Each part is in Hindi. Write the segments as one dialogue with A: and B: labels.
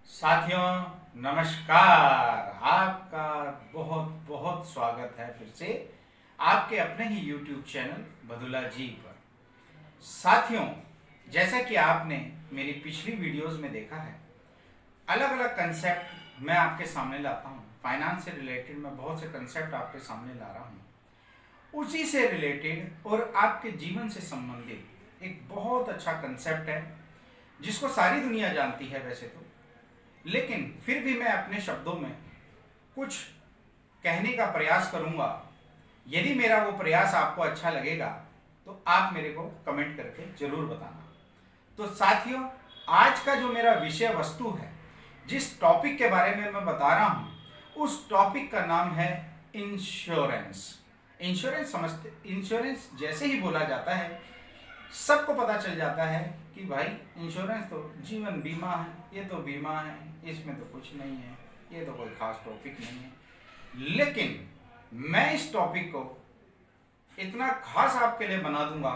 A: साथियों नमस्कार। आपका बहुत बहुत स्वागत है फिर से आपके अपने ही YouTube चैनल बदुला जी पर। साथियों, जैसा कि आपने मेरी पिछली वीडियोस में देखा है, अलग अलग कंसेप्ट मैं आपके सामने लाता हूँ। फाइनेंस से रिलेटेड मैं बहुत से कंसेप्ट आपके सामने ला रहा हूँ। उसी से रिलेटेड और आपके जीवन से संबंधित एक बहुत अच्छा कंसेप्ट है जिसको सारी दुनिया जानती है वैसे तो, लेकिन फिर भी मैं अपने शब्दों में कुछ कहने का प्रयास करूंगा। यदि मेरा वो प्रयास आपको अच्छा लगेगा तो आप मेरे को कमेंट करके जरूर बताना। तो साथियों, आज का जो मेरा विषय वस्तु है, जिस टॉपिक के बारे में मैं बता रहा हूँ, उस टॉपिक का नाम है इंश्योरेंस। इंश्योरेंस समझते, इंश्योरेंस जैसे ही बोला जाता है सबको पता चल जाता है कि भाई इंश्योरेंस तो जीवन बीमा है, ये तो बीमा है, इसमें तो कुछ नहीं है, ये तो कोई खास टॉपिक नहीं है। लेकिन मैं इस टॉपिक को इतना खास आपके लिए बना दूंगा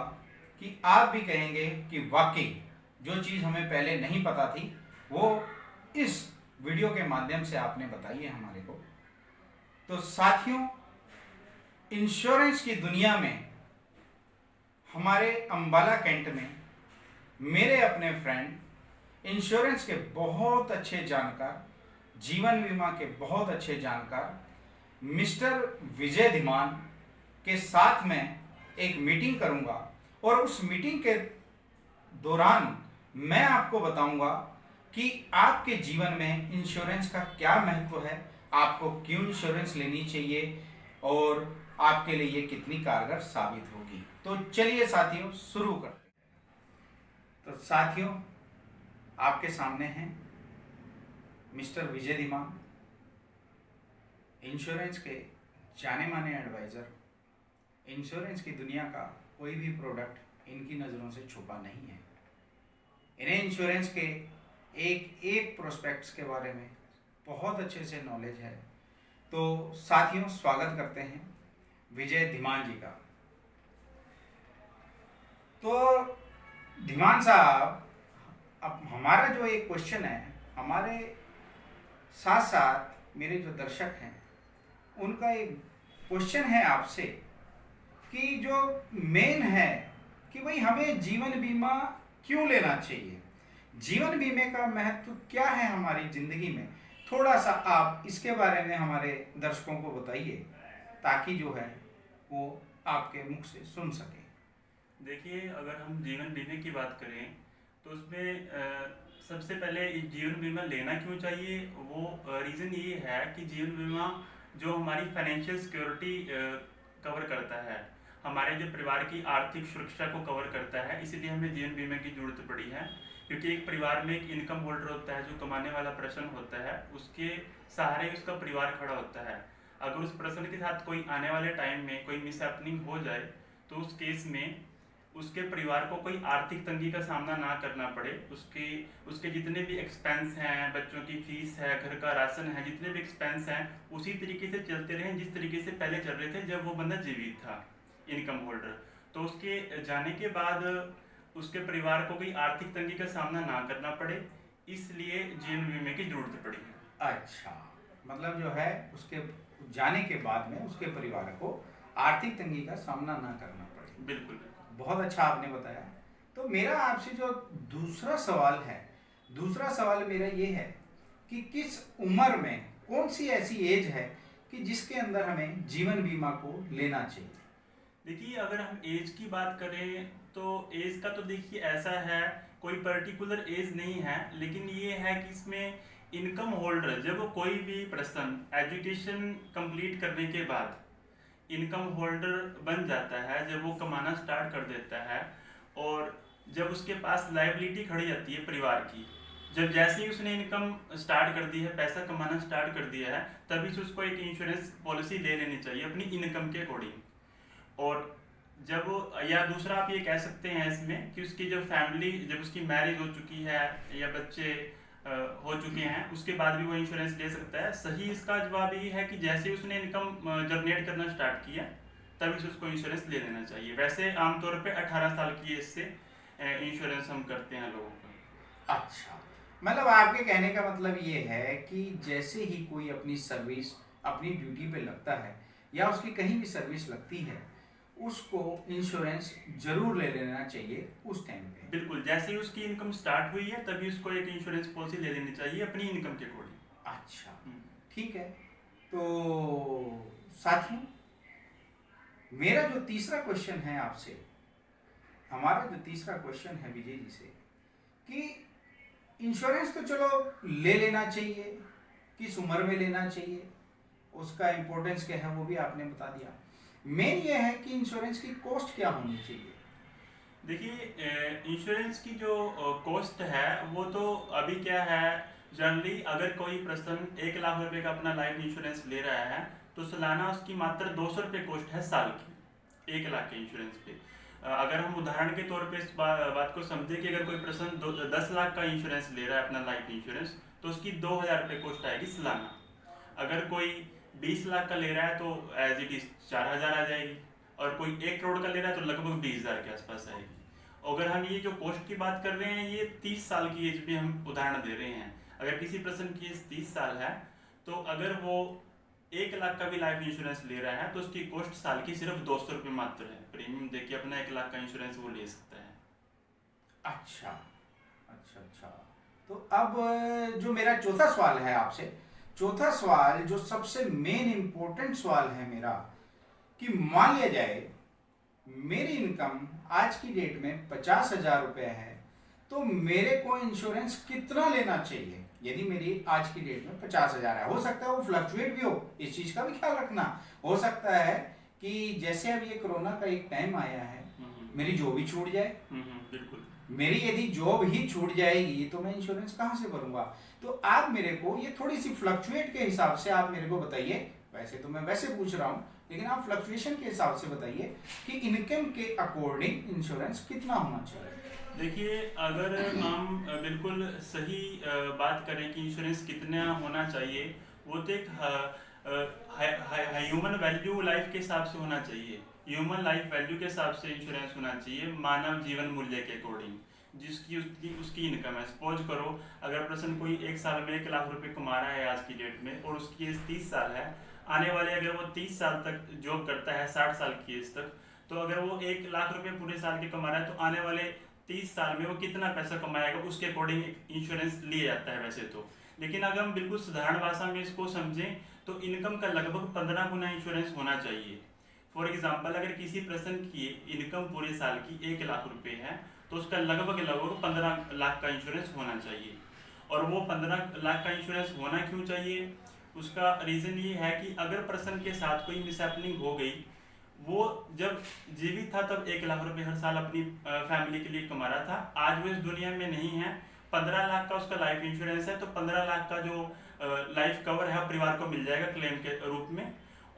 A: कि आप भी कहेंगे कि वाकई जो चीज़ हमें पहले नहीं पता थी वो इस वीडियो के माध्यम से आपने बताई है हमारे को। तो साथियों, इंश्योरेंस की दुनिया में हमारे अंबाला कैंट में मेरे अपने फ्रेंड इंश्योरेंस के बहुत अच्छे जानकार, जीवन बीमा के बहुत अच्छे जानकार मिस्टर विजय धीमान के साथ में एक मीटिंग करूंगा और उस मीटिंग के दौरान मैं आपको बताऊंगा कि आपके जीवन में इंश्योरेंस का क्या महत्व है, आपको क्यों इंश्योरेंस लेनी चाहिए और आपके लिए ये कितनी कारगर साबित होगी। तो चलिए साथियों शुरू करते हैं। तो साथियों, आपके सामने हैं मिस्टर विजय धीमान, इंश्योरेंस के जाने माने एडवाइज़र। इंश्योरेंस की दुनिया का कोई भी प्रोडक्ट इनकी नज़रों से छुपा नहीं है। इन्हें इंश्योरेंस के एक एक प्रोस्पेक्ट्स के बारे में बहुत अच्छे से नॉलेज है। तो साथियों, स्वागत करते हैं विजय धीमान जी का। तो धीमान साहब, अब हमारा जो एक क्वेश्चन है, हमारे साथ साथ मेरे जो दर्शक हैं उनका एक क्वेश्चन है आपसे कि जो मेन है कि भाई हमें जीवन बीमा क्यों लेना चाहिए, जीवन बीमे का महत्व क्या है हमारी ज़िंदगी में। थोड़ा सा आप इसके बारे में हमारे दर्शकों को बताइए ताकि जो है वो आपके मुख से सुन सके।
B: देखिए, अगर हम जीवन बीमे की बात करें तो उसमें सबसे पहले जीवन बीमा लेना क्यों चाहिए, वो रीज़न ये है कि जीवन बीमा जो हमारी फाइनेंशियल सिक्योरिटी कवर करता है, हमारे जो परिवार की आर्थिक सुरक्षा को कवर करता है, इसीलिए हमें जीवन बीमे की ज़रूरत पड़ी है। क्योंकि एक परिवार में एक इनकम होल्डर होता है, जो कमाने वाला पर्सन होता है, उसके सहारे उसका परिवार खड़ा होता है। अगर उस पर्सन के साथ कोई आने वाले टाइम में कोई मिसहैपनिंग हो जाए तो उस केस में उसके परिवार को कोई आर्थिक तंगी का सामना ना करना पड़े। उसके जितने भी एक्सपेंस हैं, बच्चों की फीस है, घर का राशन है, जितने भी एक्सपेंस हैं उसी तरीके से चलते रहें जिस तरीके से पहले चल रहे थे जब वो बंदा जीवित था, इनकम होल्डर। तो उसके जाने के बाद उसके परिवार को कोई आर्थिक तंगी का सामना ना करना पड़े, इसलिए जीवन बीमे की जरूरत पड़ी है।
A: अच्छा, मतलब जो है उसके जाने के बाद में उसके परिवार को आर्थिक तंगी का सामना ना करना पड़े।
B: बिल्कुल,
A: बहुत अच्छा आपने बताया। तो मेरा आपसे जो दूसरा सवाल है, दूसरा सवाल मेरा ये है कि किस उम्र में कौन सी ऐसी एज है कि जिसके अंदर हमें जीवन बीमा को लेना चाहिए।
B: देखिए, अगर हम एज की बात करें तो एज का तो देखिए ऐसा है, कोई पर्टिकुलर एज नहीं है, लेकिन ये है कि इसमें इनकम होल्डर, जब कोई भी पर्सन एजुकेशन कंप्लीट करने के बाद इनकम होल्डर बन जाता है, जब वो कमाना स्टार्ट कर देता है और जब उसके पास लायबिलिटी खड़ी जाती है परिवार की, जब जैसे ही उसने इनकम स्टार्ट कर दी है, पैसा कमाना स्टार्ट कर दिया है, तभी से उसको एक इंश्योरेंस पॉलिसी ले लेनी चाहिए अपनी इनकम के अकॉर्डिंग। और जब या दूसरा आप ये कह सकते हैं इसमें कि उसकी जब फैमिली, जब उसकी मैरिज हो चुकी है या बच्चे हो चुके हैं, उसके बाद भी वो इंश्योरेंस ले सकता है। सही इसका जवाब ये है कि जैसे उसने इनकम जनरेट करना स्टार्ट किया तभी से उसको इंश्योरेंस ले लेना चाहिए। वैसे आमतौर पे 18 साल की एज से इंश्योरेंस हम करते हैं लोगों का।
A: अच्छा, मतलब आपके कहने का मतलब ये है कि जैसे ही कोई अपनी सर्विस अपनी ड्यूटी पे लगता है या उसकी कहीं भी सर्विस लगती है, उसको इंश्योरेंस जरूर ले लेना चाहिए उस टाइम पे।
B: बिल्कुल, जैसे ही उसकी इनकम स्टार्ट हुई है तभी उसको एक इंश्योरेंस पॉलिसी ले लेनी चाहिए अपनी इनकम के अकॉर्डिंग।
A: अच्छा, ठीक है। तो साथियों, मेरा जो तीसरा क्वेश्चन है आपसे, हमारा जो तीसरा क्वेश्चन है विजय जी से, कि इंश्योरेंस तो चलो ले लेना चाहिए, किस उम्र में लेना चाहिए, उसका इम्पोर्टेंस क्या है वो भी आपने बता दिया। मेन ये है कि इंश्योरेंस की कॉस्ट क्या होनी चाहिए।
B: देखिए, इंश्योरेंस की जो कॉस्ट है वो तो अभी क्या है, जनरली अगर कोई पर्सन 1 लाख रुपए का अपना लाइफ इंश्योरेंस ले रहा है तो सालाना उसकी मात्र 200 रुपये कॉस्ट है साल की 1 लाख के इंश्योरेंस पे। अगर हम उदाहरण के तौर पे इस बात को समझे कि अगर कोई पर्सन 10 लाख का इंश्योरेंस ले रहा है अपना लाइफ इंश्योरेंस, तो उसकी 2,000 रुपये कॉस्ट आएगी सालाना। अगर कोई 20 लाख का ले रहा है तो एज इट इज 4,000 आ जाएगी, और कोई 1 करोड़ का ले रहा है तो लगभग 20,000 के आसपास आएगी। अगर हम ये जो कॉस्ट की बात कर रहे हैं, ये 30 साल की एज में हम उदाहरण दे रहे हैं। अगर किसी पर्सन की एज 30 साल है तो अगर वो 1 लाख का भी लाइफ इंश्योरेंस ले रहा है तो उसकी कॉस्ट साल की सिर्फ 200 रुपये मात्र है। प्रीमियम देके अपना 1 लाख का इंश्योरेंस वो ले सकता है।
A: अच्छा अच्छा अच्छा। तो अब जो मेरा चौथा सवाल है आपसे, चौथा सवाल जो सबसे मेन इंपॉर्टेंट सवाल है मेरा, कि मान लिया जाए मेरी इनकम आज की डेट में 50,000 रुपये है, तो मेरे को इंश्योरेंस कितना लेना चाहिए। यदि मेरी आज की डेट में 50,000 है, हो सकता है वो फ्लक्चुएट भी हो, इस चीज का भी ख्याल रखना। हो सकता है कि जैसे अब ये कोरोना का एक टाइम आया है, मेरी जॉब ही छूट जाए।
B: बिल्कुल।
A: मेरी यदि जॉब ही छूट जाएगी तो मैं इंश्योरेंस कहाँ से भरूंगा। तो आप मेरे को ये थोड़ी सी फ्लक्चुएट के हिसाब से आप मेरे को बताइए। वैसे तो मैं वैसे पूछ रहा हूँ, लेकिन आप फ्लक्चुएशन के हिसाब से बताइए कि इनकम के अकॉर्डिंग इंश्योरेंस कितना होना चाहिए।
B: देखिए, अगर हम बिल्कुल सही बात करें कि इंश्योरेंस कितना होना चाहिए, वो तो एक ह्यूमन वैल्यू लाइफ के हिसाब से होना चाहिए। ह्यूमन लाइफ वैल्यू के हिसाब से इंश्योरेंस होना चाहिए, मानव जीवन मूल्य के अकॉर्डिंग जिसकी उसकी उसकी इनकम है। सपोज करो अगर पर्सन कोई 1 साल में 1 लाख रुपए कमा रहा है आज की डेट में और उसकी एज 30 साल है, आने वाले अगर वो 30 साल तक जॉब करता है 60 साल की एज तक, तो अगर वो 1 लाख रुपए पूरे साल के कमा रहा है तो आने वाले 30 साल में वो कितना पैसा कमाएगा उसके अकॉर्डिंग इंश्योरेंस लिया जाता है वैसे तो। लेकिन अगर हम बिल्कुल साधारण भाषा में इसको समझें तो इनकम का लगभग 15 गुना इंश्योरेंस होना चाहिए। फॉर एग्जाम्पल, अगर किसी पर्सन की इनकम पूरे साल की 1 लाख रुपए है तो उसका लगभग 15 लाख का इंश्योरेंस होना चाहिए। और वो 15 लाख का इंश्योरेंस होना क्यों चाहिए, उसका रीज़न ये है कि अगर पर्सन के साथ कोई मिसहैपनिंग हो गई, वो जब जीवित था तब 1 लाख रुपए हर साल अपनी फैमिली के लिए कमा रहा था, आज वो इस दुनिया में नहीं है, 15 लाख का उसका लाइफ इंश्योरेंस है, तो 15 लाख का जो लाइफ कवर है परिवार को मिल जाएगा क्लेम के रूप में।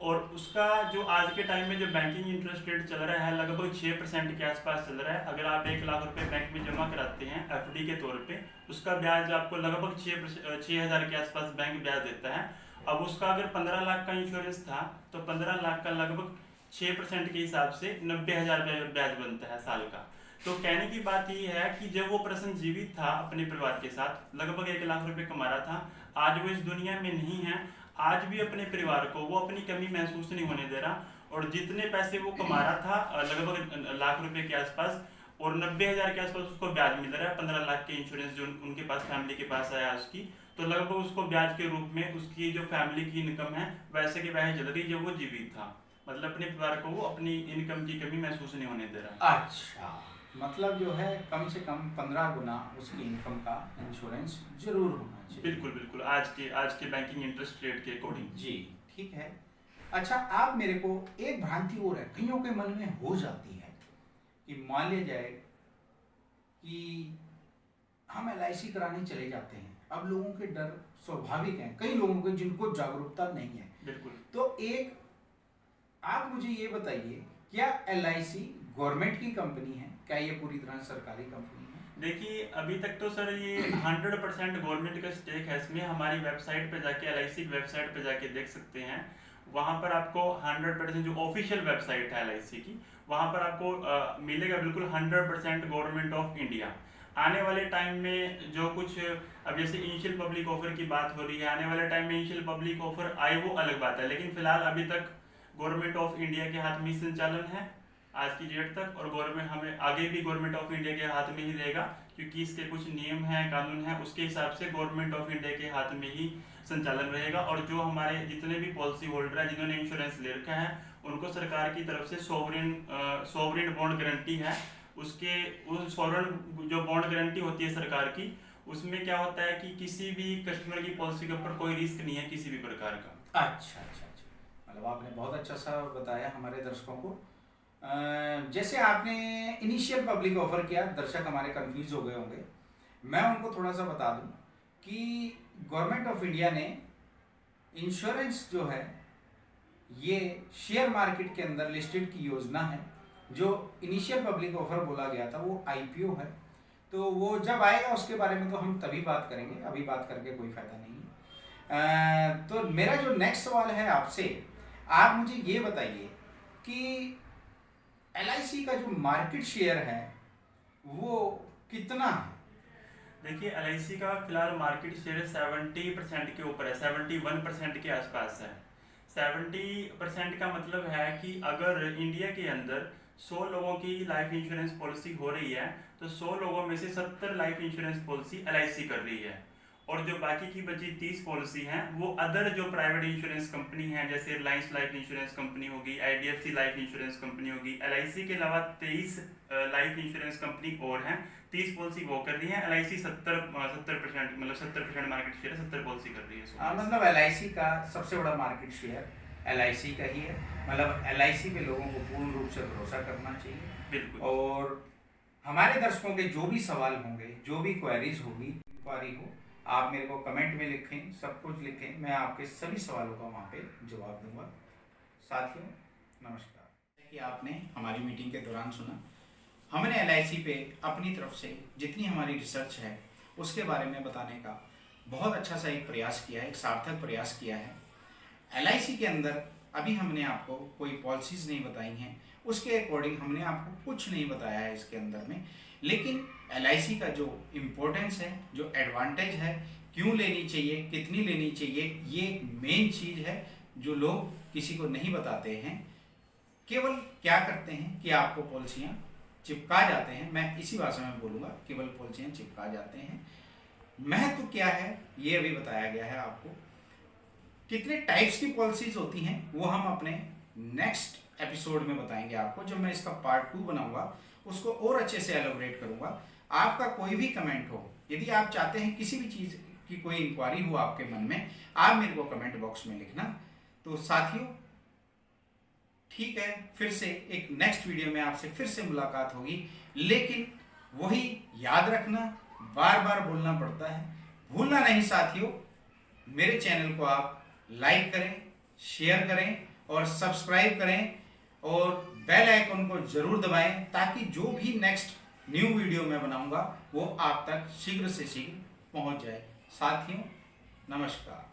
B: और उसका जो आज के टाइम में जो बैंकिंग इंटरेस्ट रेट चल रहा है लगभग 6% के आसपास चल रहा है। अगर आप 1 लाख रुपए बैंक में जमा कराते हैं एफडी के तौर पे, उसका ब्याज आपको लगभग 6,000 के आसपास बैंक ब्याज देता है। अब उसका अगर 15 लाख का इंश्योरेंस था तो 15 लाख का लगभग 6% के हिसाब से 90,000 ब्याज बनता है साल का। तो कहने की बात ये है कि जब वो पर्सन जीवित था अपने परिवार के साथ, लगभग 1 लाख रुपए कमा रहा था, आज वो इस दुनिया में नहीं है, आज भी अपने परिवार को वो अपनी कमी महसूस नहीं होने दे रहा। और जितने पैसे वो कमा रहा था लगभग लाख रुपए के आसपास, और 90,000 के आसपास उसको ब्याज मिल रहा है 15 लाख के इंश्योरेंस जो उनके पास फैमिली के पास आया उसकी, तो लगभग उसको ब्याज के रूप में उसकी जो फैमिली की इनकम है वैसे के वैसे चल रही जब वो जीवित था। मतलब अपने परिवार को वो अपनी इनकम की कमी महसूस नहीं होने दे रहा।
A: अच्छा, मतलब जो है कम से कम 15 गुना उसकी इनकम का इंश्योरेंस जरूर होना चाहिए।
B: बिल्कुल बिल्कुल, आज के बैंकिंग इंटरेस्ट रेट के अकॉर्डिंग।
A: जी ठीक है। अच्छा, आप मेरे को एक भ्रांति और है, कईयों के मन में हो जाती है कि मान लिया जाए कि हम LIC कराने चले जाते हैं। अब लोगों के डर स्वाभाविक हैं, कई लोगों के जिनको जागरूकता नहीं है।
B: बिल्कुल।
A: तो एक आप मुझे ये बताइए, क्या LIC गवर्नमेंट की कंपनी है, क्या ये पूरी तरह सरकारी कंपनी है?
B: देखिए, अभी तक तो सर ये 100% गवर्नमेंट का स्टेक है इसमें। हमारी वेबसाइट पे जाके LIC की वेबसाइट पे जाके देख सकते हैं, वहाँ पर आपको 100% जो ऑफिशियल वेबसाइट है LIC की, वहाँ पर आपको मिलेगा बिल्कुल 100% गवर्नमेंट ऑफ इंडिया। आने वाले टाइम में जो कुछ अब जैसे इनिशियल पब्लिक ऑफर की बात हो रही है, आने वाले टाइम में इनिशियल पब्लिक ऑफर आए वो अलग बात है, लेकिन फिलहाल अभी तक गवर्नमेंट ऑफ इंडिया के हाथ में संचालन है आज की डेट तक, और गवर्नमेंट हमें आगे भी गवर्नमेंट ऑफ इंडिया के हाथ में ही रहेगा, क्योंकि इसके कुछ नियम हैं, कानून हैं, उसके हिसाब से गवर्नमेंट ऑफ इंडिया के हाथ में ही संचालन रहेगा। और जो हमारे जितने भी पॉलिसी होल्डर हैं जिन्होंने इंश्योरेंस ले रखा है, उनको सरकार की तरफ से सोवरेन बॉन्ड गारंटी है। उसके उस सोवरेन जो बॉन्ड गारंटी होती है सरकार की, उसमें क्या होता है कि किसी भी कस्टमर की पॉलिसी के ऊपर कोई रिस्क नहीं है किसी भी प्रकार का।
A: अच्छा, मतलब आपने बहुत अच्छा सा बताया हमारे दर्शकों को। जैसे आपने इनिशियल पब्लिक ऑफर किया, दर्शक हमारे कंफ्यूज हो गए होंगे, मैं उनको थोड़ा सा बता दूं कि गवर्नमेंट ऑफ इंडिया ने इंश्योरेंस जो है ये शेयर मार्केट के अंदर लिस्टेड की योजना है। जो इनिशियल पब्लिक ऑफर बोला गया था वो आईपीओ है, तो वो जब आएगा उसके बारे में तो हम तभी बात करेंगे, अभी बात करके कोई फायदा नहीं है। तो मेरा जो नेक्स्ट सवाल है आपसे, आप मुझे ये बताइए कि एलआईसी का जो मार्केट शेयर है वो कितना है?
B: देखिए एलआईसी का फिलहाल मार्केट शेयर 70% के ऊपर है, 71% के आसपास है। 70% का मतलब है कि अगर इंडिया के अंदर 100 लोगों की लाइफ इंश्योरेंस पॉलिसी हो रही है, तो 100 लोगों में से 70 लाइफ इंश्योरेंस पॉलिसी एलआईसी कर रही है, और जो बाकी की बची 30 पॉलिसी हैं वो अदर जो प्राइवेट इंश्योरेंस कंपनी हैं, जैसे रिलायंस लाइफ इंश्योरेंस कंपनी होगी, आईडीएफसी लाइफ इंश्योरेंस कंपनी होगी, एलआईसी के अलावा 23 लाइफ इंश्योरेंस कंपनी और हैं, 30 पॉलिसी वो कर रही है। एलआईसी 70% मतलब 70% मार्केट शेयर 70 पॉलिसी कर रही है।
A: मतलब एलआईसी का सबसे बड़ा मार्केट शेयर एलआईसी का ही है, मतलब एलआईसी पे लोगों को पूर्ण रूप से भरोसा करना चाहिए।
B: बिल्कुल।
A: और हमारे दर्शकों के जो भी सवाल होंगे, जो भी क्वेरीज होगी, इंक्वायरी हो, आप मेरे को कमेंट में लिखें, सब कुछ लिखें, मैं आपके सभी सवालों का वहाँ पे जवाब दूंगा। साथियों नमस्कार। कि आपने हमारी मीटिंग के दौरान सुना, हमने एलआईसी पे अपनी तरफ से जितनी हमारी रिसर्च है उसके बारे में बताने का बहुत अच्छा सा एक प्रयास किया है, एक सार्थक प्रयास किया है। एलआईसी के अंदर अभी हमने आपको कोई पॉलिसीज़ नहीं बताई हैं, उसके अकॉर्डिंग हमने आपको कुछ नहीं बताया है इसके अंदर में, लेकिन एलआईसी का जो इम्पोर्टेंस है, जो एडवांटेज है, क्यों लेनी चाहिए, कितनी लेनी चाहिए, ये एक मेन चीज़ है जो लोग किसी को नहीं बताते हैं। केवल क्या करते हैं कि आपको पॉलिसियाँ चिपका जाते हैं, मैं इसी भाषा में बोलूँगा, केवल पॉलिसियाँ चिपका जाते हैं। महत्व क्या है ये अभी बताया गया है आपको। कितने टाइप्स की पॉलिसीज होती हैं वो हम अपने नेक्स्ट एपिसोड में बताएंगे आपको। जब मैं इसका पार्ट 2 बनाऊंगा उसको और अच्छे से एलोबरेट करूंगा। आपका कोई भी कमेंट हो, यदि आप चाहते हैं किसी भी चीज़ की कोई इंक्वायरी हो आपके मन में, आप मेरे को कमेंट बॉक्स में लिखना। तो साथियों ठीक है, फिर से एक नेक्स्ट वीडियो में आपसे फिर से मुलाकात होगी, लेकिन वही याद रखना, बार बार बोलना पड़ता है, भूलना नहीं साथियों। मेरे चैनल को आप लाइक करें, शेयर करें और सब्सक्राइब करें, और बेल आइकन को जरूर दबाएं ताकि जो भी नेक्स्ट न्यू वीडियो मैं बनाऊंगा वो आप तक शीघ्र से शीघ्र पहुंच जाए। साथियों नमस्कार।